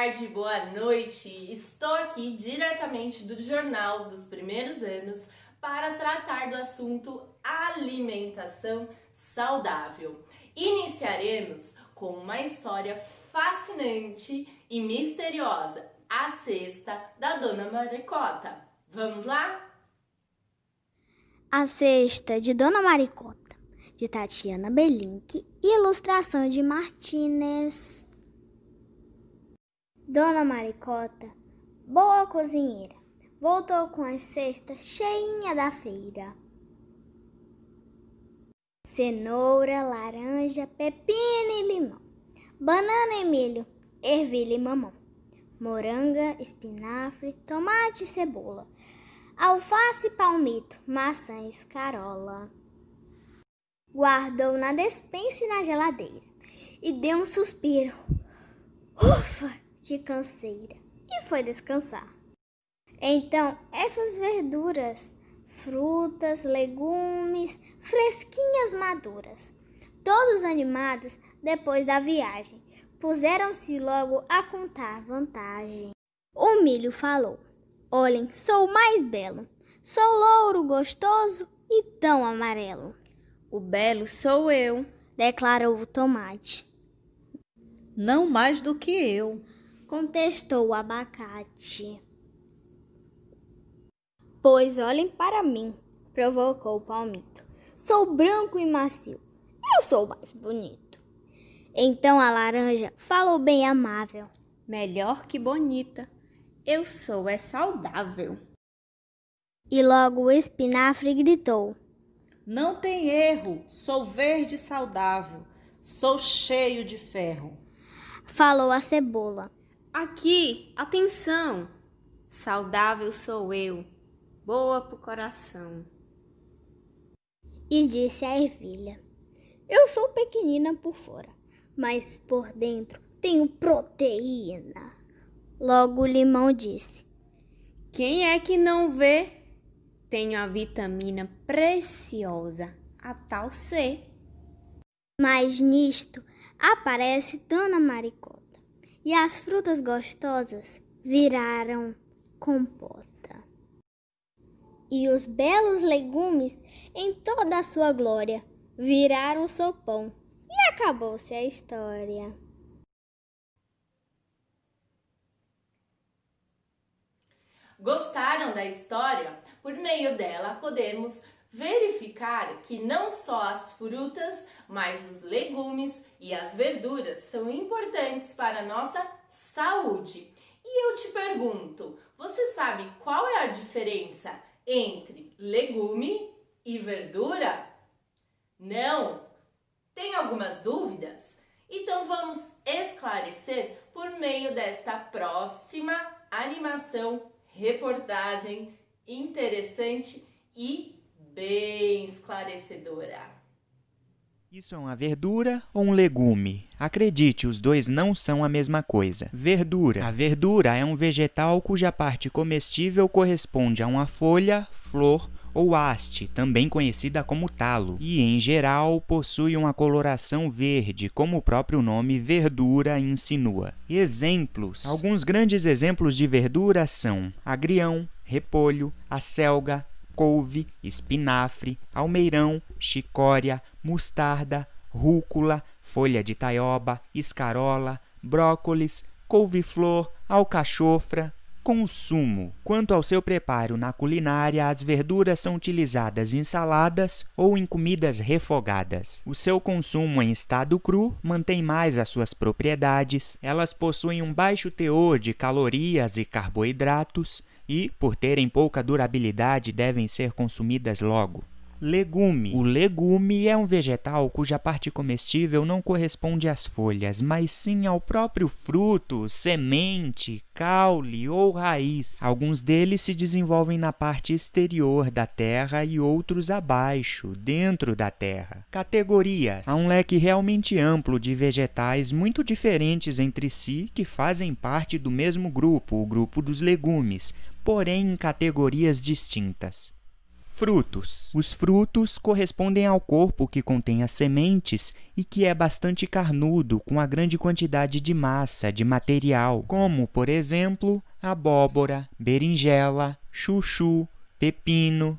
tarde, boa noite. Estou aqui diretamente do Jornal dos Primeiros Anos para tratar do assunto alimentação saudável. Iniciaremos com uma história fascinante e misteriosa, a cesta da Dona Maricota. Vamos lá? A cesta de Dona Maricota, de Tatiana Belink e ilustração de Martínez. Dona Maricota, boa cozinheira, voltou com a cesta cheinha da feira. Cenoura, laranja, pepino e limão, banana e milho, ervilha e mamão, moranga, espinafre, tomate e cebola, alface, palmito, maçã e escarola. Guardou na despensa e na geladeira e deu um suspiro. Ufa! Que canseira! E foi descansar. Então, essas verduras, frutas, legumes, fresquinhas maduras, todos animados depois da viagem, puseram-se logo a contar vantagem. O milho falou: olhem, sou o mais belo, sou louro, gostoso e tão amarelo. O belo sou eu, declarou o tomate. Não mais do que eu, contestou o abacate. Pois olhem para mim, provocou o palmito. Sou branco e macio, eu sou o mais bonito. Então a laranja falou bem amável. Melhor que bonita, eu sou saudável. E logo o espinafre gritou: não tem erro, sou verde e saudável, sou cheio de ferro. Falou a cebola: aqui, atenção, saudável sou eu, boa pro coração. E disse a ervilha: eu sou pequenina por fora, mas por dentro tenho proteína. Logo o limão disse: quem é que não vê? Tenho a vitamina preciosa, a tal C. Mas nisto aparece Dona Maricota. E as frutas gostosas viraram compota. E os belos legumes, em toda a sua glória, viraram sopão. E acabou-se a história. Gostaram da história? Por meio dela, podemos verificar que não só as frutas, mas os legumes e as verduras são importantes para a nossa saúde. E eu te pergunto, você sabe qual é a diferença entre legume e verdura? Não? Tem algumas dúvidas? Então vamos esclarecer por meio desta próxima animação, reportagem interessante e bem esclarecedora. Isso é uma verdura ou um legume? Acredite, os dois não são a mesma coisa. Verdura. A verdura é um vegetal cuja parte comestível corresponde a uma folha, flor ou haste, também conhecida como talo, e, em geral, possui uma coloração verde, como o próprio nome verdura insinua. Exemplos. Alguns grandes exemplos de verdura são agrião, repolho, acelga, couve, espinafre, almeirão, chicória, mostarda, rúcula, folha de taioba, escarola, brócolis, couve-flor, alcachofra. Consumo. Quanto ao seu preparo na culinária, as verduras são utilizadas em saladas ou em comidas refogadas. O seu consumo em estado cru mantém mais as suas propriedades, elas possuem um baixo teor de calorias e carboidratos e, por terem pouca durabilidade, devem ser consumidas logo. Legume. O legume é um vegetal cuja parte comestível não corresponde às folhas, mas sim ao próprio fruto, semente, caule ou raiz. Alguns deles se desenvolvem na parte exterior da terra e outros abaixo, dentro da terra. Categorias. Há um leque realmente amplo de vegetais muito diferentes entre si que fazem parte do mesmo grupo, o grupo dos legumes, porém em categorias distintas. Frutos. Os frutos correspondem ao corpo que contém as sementes e que é bastante carnudo, com a grande quantidade de massa, de material, como, por exemplo, abóbora, berinjela, chuchu, pepino.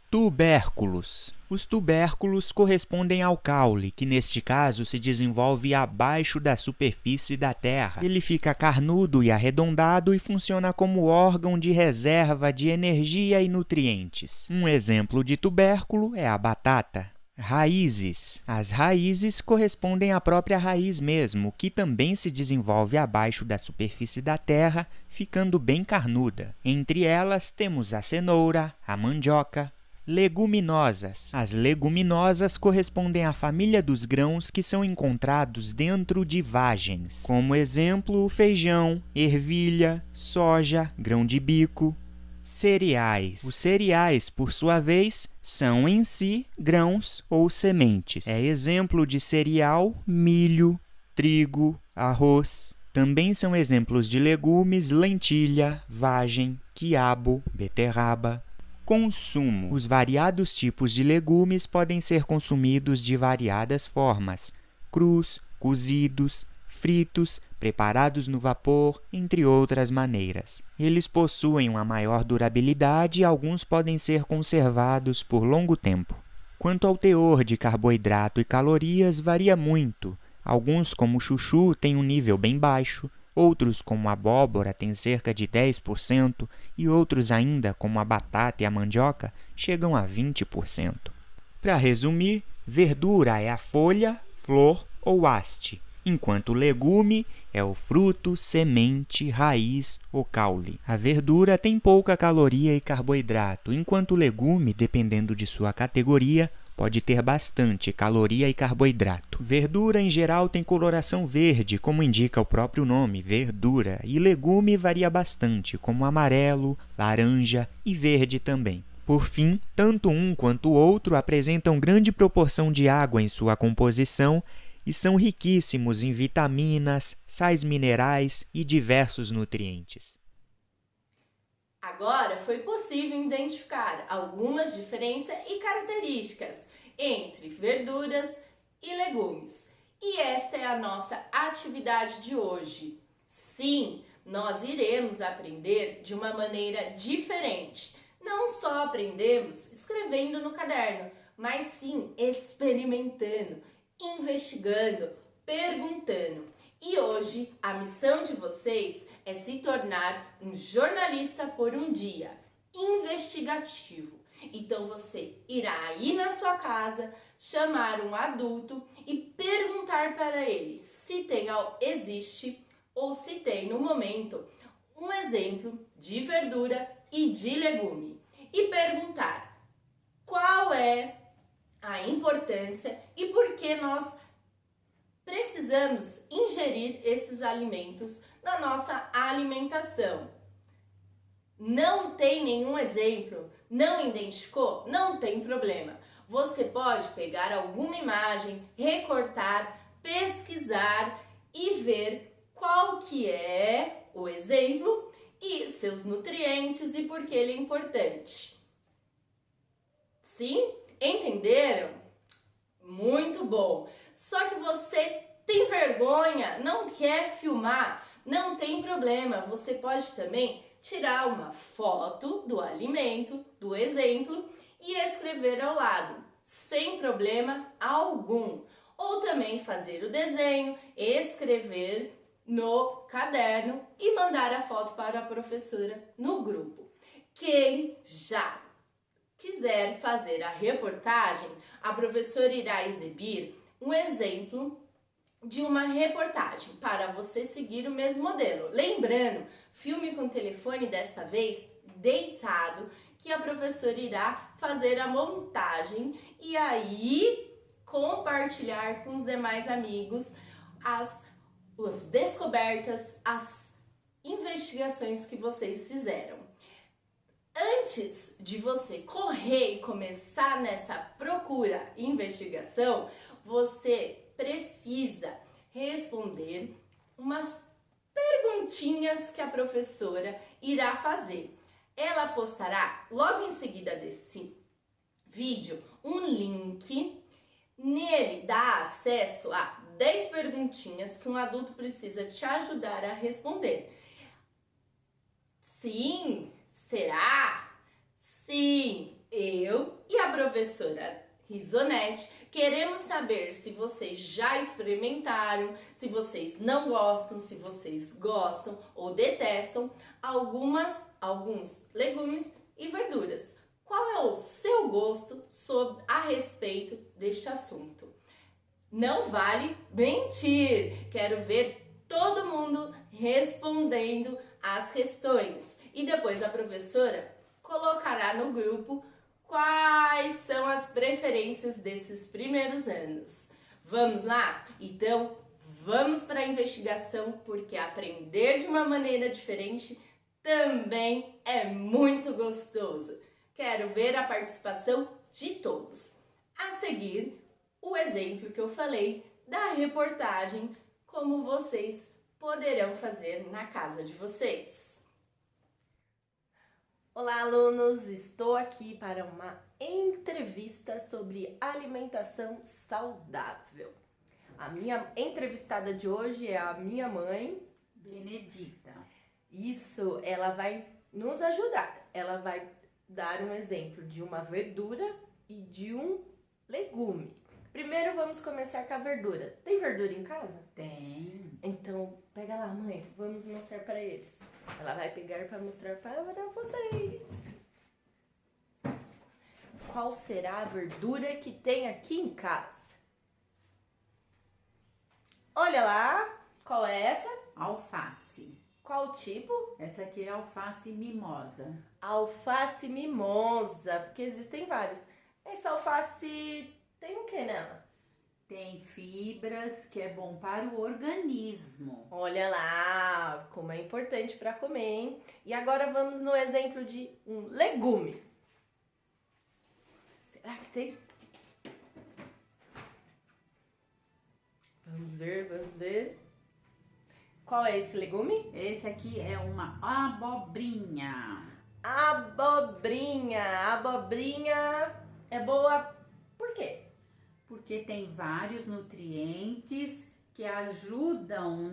Tubérculos. Os tubérculos correspondem ao caule, que neste caso se desenvolve abaixo da superfície da terra. Ele fica carnudo e arredondado e funciona como órgão de reserva de energia e nutrientes. Um exemplo de tubérculo é a batata. Raízes. As raízes correspondem à própria raiz mesmo, que também se desenvolve abaixo da superfície da terra, ficando bem carnuda. Entre elas temos a cenoura, a mandioca. Leguminosas. As leguminosas correspondem à família dos grãos que são encontrados dentro de vagens. Como exemplo, o feijão, ervilha, soja, grão de bico. Cereais. Os cereais, por sua vez, são em si grãos ou sementes. É exemplo de cereal, milho, trigo, arroz. Também são exemplos de legumes, lentilha, vagem, quiabo, beterraba. Consumo. Os variados tipos de legumes podem ser consumidos de variadas formas: crus, cozidos, fritos, preparados no vapor, entre outras maneiras. Eles possuem uma maior durabilidade e alguns podem ser conservados por longo tempo. Quanto ao teor de carboidrato e calorias, varia muito. Alguns, como o chuchu, têm um nível bem baixo. Outros, como a abóbora, têm cerca de 10%, e outros ainda, como a batata e a mandioca, chegam a 20%. Para resumir, verdura é a folha, flor ou haste, enquanto legume é o fruto, semente, raiz ou caule. A verdura tem pouca caloria e carboidrato, enquanto o legume, dependendo de sua categoria, pode ter bastante caloria e carboidrato. Verdura, em geral, tem coloração verde, como indica o próprio nome, verdura, e legume varia bastante, como amarelo, laranja e verde também. Por fim, tanto um quanto o outro apresentam grande proporção de água em sua composição e são riquíssimos em vitaminas, sais minerais e diversos nutrientes. Agora foi possível identificar algumas diferenças e características entre verduras e legumes. E esta é a nossa atividade de hoje. Sim, nós iremos aprender de uma maneira diferente. Não só aprendemos escrevendo no caderno, mas sim experimentando, investigando, perguntando. E hoje a missão de vocês é se tornar um jornalista por um dia, investigativo. Então você irá ir na sua casa, chamar um adulto e perguntar para ele se existe ou se tem no momento um exemplo de verdura e de legume. E perguntar qual é a importância e por que nós precisamos ingerir esses alimentos na nossa alimentação. Não tem nenhum exemplo? Não identificou? Não tem problema. Você pode pegar alguma imagem, recortar, pesquisar e ver qual que é o exemplo e seus nutrientes e por que ele é importante. Sim? Entenderam? Muito bom! Só que você tem vergonha, não quer filmar, não tem problema. Você pode também tirar uma foto do alimento, do exemplo, e escrever ao lado, sem problema algum. Ou também fazer o desenho, escrever no caderno e mandar a foto para a professora no grupo. Quem já quiser fazer a reportagem, a professora irá exibir um exemplo de uma reportagem para você seguir o mesmo modelo. Lembrando, filme com telefone desta vez deitado, que a professora irá fazer a montagem e aí compartilhar com os demais amigos as descobertas, as investigações que vocês fizeram. Antes de você correr e começar nessa procura e investigação, você precisa responder umas perguntinhas que a professora irá fazer. Ela postará logo em seguida desse vídeo um link. Nele dá acesso a 10 perguntinhas que um adulto precisa te ajudar a responder. Sim, será? Sim, eu e a professora Risonete queremos saber se vocês já experimentaram, se vocês não gostam, se vocês gostam ou detestam alguns legumes e verduras. Qual é o seu gosto a respeito deste assunto? Não vale mentir! Quero ver todo mundo respondendo as questões. E depois a professora colocará no grupo quais são as preferências desses primeiros anos. Vamos lá? Então, vamos para a investigação, porque aprender de uma maneira diferente também é muito gostoso. Quero ver a participação de todos. A seguir, o exemplo que eu falei da reportagem, como vocês poderão fazer na casa de vocês. Olá, alunos! Estou aqui para uma entrevista sobre alimentação saudável. A minha entrevistada de hoje é a minha mãe, Benedita. Isso, ela vai nos ajudar. Ela vai dar um exemplo de uma verdura e de um legume. Primeiro vamos começar com a verdura. Tem verdura em casa? Tem. Então, pega lá, mãe. Vamos mostrar para eles. Ela vai pegar para mostrar para vocês. Qual será a verdura que tem aqui em casa? Olha lá. Qual é essa? Alface. Qual tipo? Essa aqui é alface mimosa. Alface mimosa, porque existem vários. Essa alface tem o que nela? Tem fibras, que é bom para o organismo. Olha lá, como é importante para comer, hein? E agora vamos no exemplo de um legume. Será que tem? Vamos ver, vamos ver. Qual é esse legume? Esse aqui é uma abobrinha. Abobrinha. Abobrinha é boa por quê? Porque tem vários nutrientes que ajudam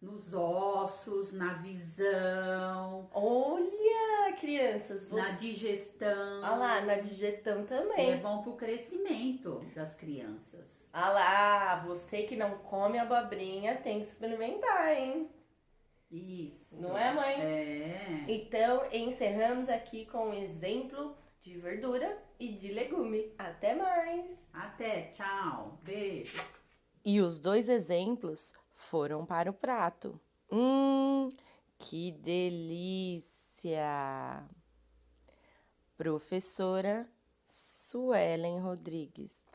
nos ossos, na visão. Olha, crianças, Na digestão. Olha lá, na digestão É também. bom para o crescimento das crianças. Olha lá, você que não come abobrinha tem que experimentar, hein? Isso. Não é, mãe? É. Então, encerramos aqui com um exemplo de verdura e de legume. Até mais! Até, tchau, beijo. E os 2 exemplos foram para o prato. Que delícia! Professora Suelen Rodrigues.